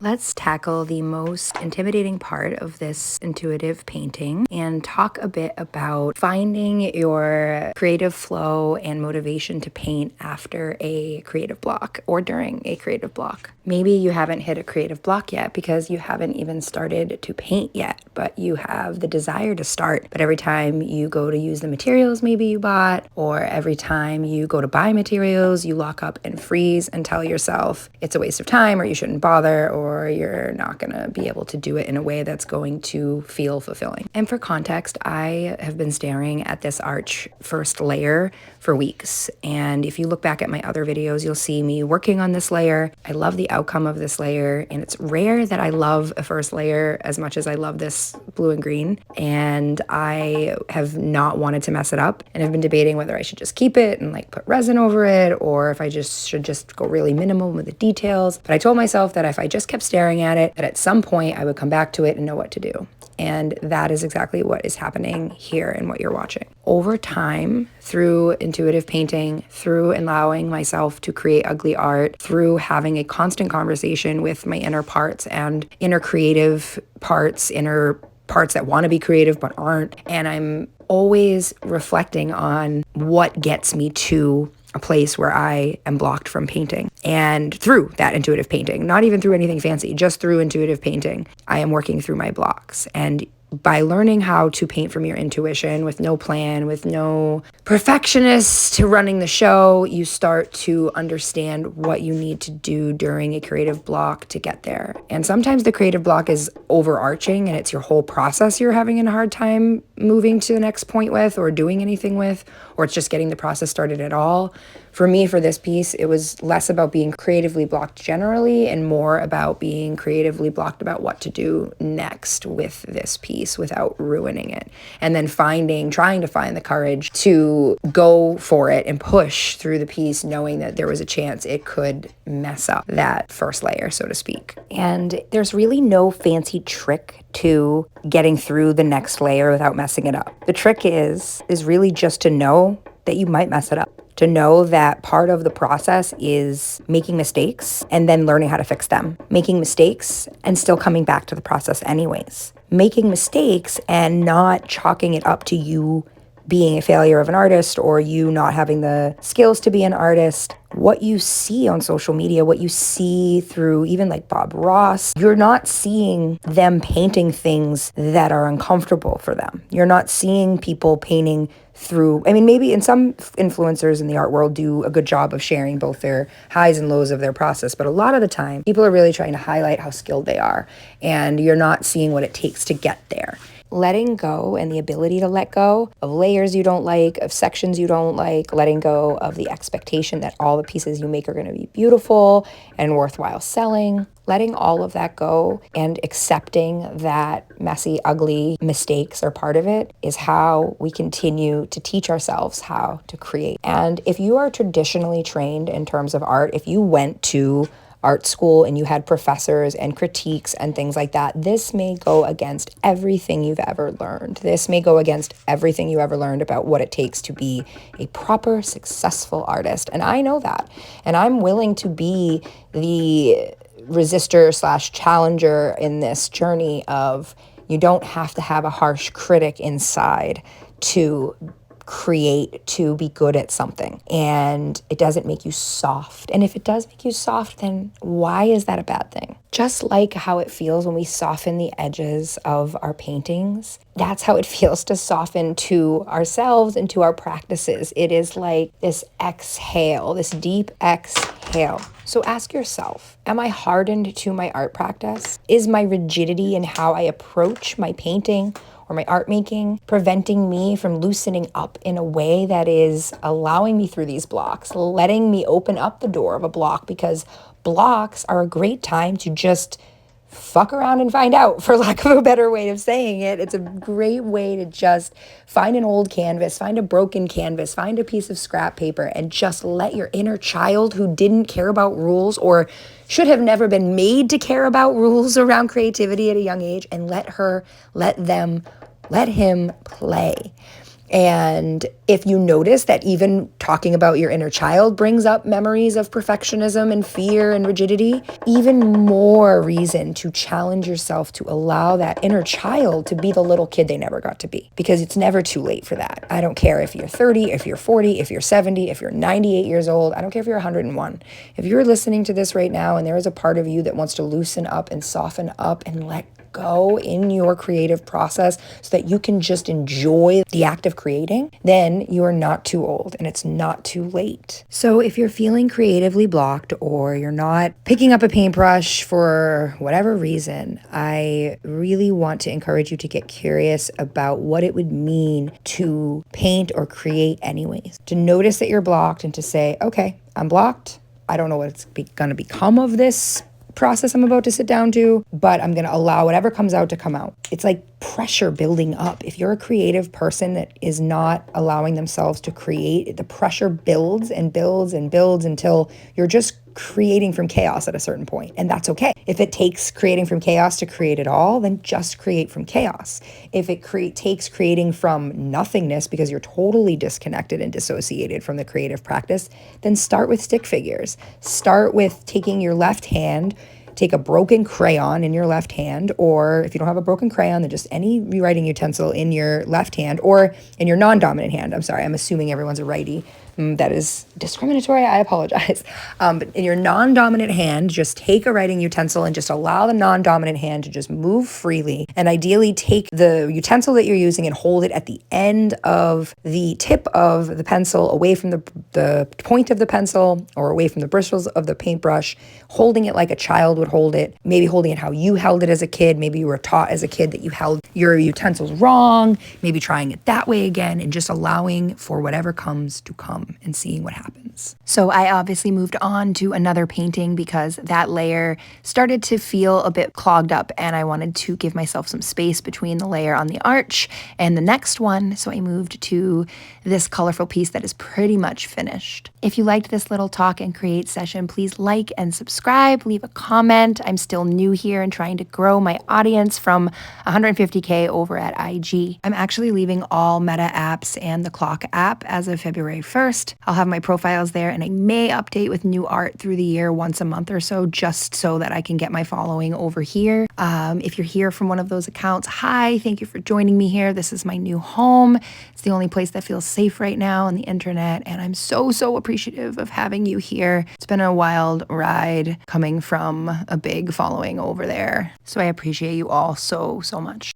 Let's tackle the most intimidating part of this intuitive painting and talk a bit about finding your creative flow and motivation to paint after a creative block or during a creative block. Maybe you haven't hit a creative block yet because you haven't even started to paint yet, but you have the desire to start. But every time you go to use the materials maybe you bought, or every time you go to buy materials, you lock up and freeze and tell yourself it's a waste of time, or you shouldn't bother, or you're not going to be able to do it in a way that's going to feel fulfilling. And for context, I have been staring at this arch first layer for weeks. And if you look back at my other videos, you'll see me working on this layer. I love the outcome of this layer, and it's rare that I love a first layer as much as I love this blue and green. And I have not wanted to mess it up, and I've been debating whether I should just keep it and like put resin over it, or if I should just go really minimal with the details. But I told myself that if I just kept staring at it, that at some point I would come back to it and know what to do. And that is exactly what is happening here and what you're watching. Over time, through intuitive painting, through allowing myself to create ugly art, through having a constant conversation with my inner parts and inner creative parts, inner parts that want to be creative but aren't, and I'm always reflecting on what gets me to a place where I am blocked from painting. And through that intuitive painting, not even through anything fancy, just through intuitive painting, I am working through my blocks. And by learning how to paint from your intuition with no plan, with no perfectionist to running the show, you start to understand what you need to do during a creative block to get there. And sometimes the creative block is overarching and it's your whole process you're having a hard time moving to the next point with or doing anything with, or it's just getting the process started at all. For me, for this piece, it was less about being creatively blocked generally and more about being creatively blocked about what to do next with this piece without ruining it. And then trying to find the courage to go for it and push through the piece, knowing that there was a chance it could mess up that first layer, so to speak. And there's really no fancy trick to getting through the next layer without messing it up. The trick is really just to know that you might mess it up. To know that part of the process is making mistakes and then learning how to fix them. Making mistakes and still coming back to the process anyways. Making mistakes and not chalking it up to you being a failure of an artist or you not having the skills to be an artist. What you see on social media, what you see through even like Bob Ross, you're not seeing them painting things that are uncomfortable for them. You're not seeing people painting through, maybe in some influencers in the art world do a good job of sharing both their highs and lows of their process, but a lot of the time people are really trying to highlight how skilled they are, and you're not seeing what it takes to get there. Letting go and the ability to let go of layers you don't like, of sections you don't like, letting go of the expectation that all the pieces you make are going to be beautiful and worthwhile selling, letting all of that go and accepting that messy, ugly mistakes are part of it is how we continue to teach ourselves how to create. And if you are traditionally trained in terms of art, if you went to art school and you had professors and critiques and things like that, this may go against everything you've ever learned. This may go against everything you ever learned about what it takes to be a proper, successful artist. And I know that. And I'm willing to be the resistor / challenger in this journey of you don't have to have a harsh critic inside to create, to be good at something, and it doesn't make you soft. And if it does make you soft, then why is that a bad thing? Just like how it feels when we soften the edges of our paintings, that's how it feels to soften to ourselves and to our practices. It is like this exhale, this deep exhale. So ask yourself, am I hardened to my art practice? Is my rigidity in how I approach my painting or my art making preventing me from loosening up in a way that is allowing me through these blocks, letting me open up the door of a block? Because blocks are a great time to just fuck around and find out, for lack of a better way of saying it. It's a great way to just find an old canvas, find a broken canvas, find a piece of scrap paper, and just let your inner child who didn't care about rules or should have never been made to care about rules around creativity at a young age, and let him play. And if you notice that even talking about your inner child brings up memories of perfectionism and fear and rigidity, even more reason to challenge yourself to allow that inner child to be the little kid they never got to be, because it's never too late for that. I don't care if you're 30, if you're 40, if you're 70, if you're 98 years old. I don't care if you're 101. If you're listening to this right now and there is a part of you that wants to loosen up and soften up and let go in your creative process so that you can just enjoy the act of creating, then you are not too old and it's not too late. So if you're feeling creatively blocked or you're not picking up a paintbrush for whatever reason, I really want to encourage you to get curious about what it would mean to paint or create anyways. To notice that you're blocked and to say, okay, I'm blocked. I don't know what's going to become of this process I'm about to sit down to, but I'm going to allow whatever comes out to come out. It's like pressure building up. If you're a creative person that is not allowing themselves to create, the pressure builds and builds and builds until you're just creating from chaos at a certain point. And that's okay. If it takes creating from chaos to create it all, then just create from chaos. If it takes creating from nothingness because you're totally disconnected and dissociated from the creative practice, then start with stick figures. Start with taking your left hand, take a broken crayon in your left hand, or if you don't have a broken crayon, then just any rewriting utensil in your left hand or in your non-dominant hand. I'm sorry, I'm assuming everyone's a righty. That is discriminatory. I apologize. But in your non-dominant hand, just take a writing utensil and just allow the non-dominant hand to just move freely. And ideally take the utensil that you're using and hold it at the end of the tip of the pencil, away from the point of the pencil or away from the bristles of the paintbrush, holding it like a child would hold it, maybe holding it how you held it as a kid. Maybe you were taught as a kid that you held your utensils wrong, maybe trying it that way again, and just allowing for whatever comes to come and seeing what happens. So I obviously moved on to another painting because that layer started to feel a bit clogged up and I wanted to give myself some space between the layer on the arch and the next one. So I moved to this colorful piece that is pretty much finished. If you liked this little talk and create session, please like and subscribe, leave a comment. I'm still new here and trying to grow my audience from 150K over at IG. I'm actually leaving all Meta apps and the Clock app as of February 1st. I'll have my profiles there and I may update with new art through the year once a month or so, just so that I can get my following over here. If you're here from one of those accounts, hi, thank you for joining me here. This is my new home. It's the only place that feels safe right now on the internet. And I'm so appreciative of having you here. It's been a wild ride coming from a big following over there. So I appreciate you all so much.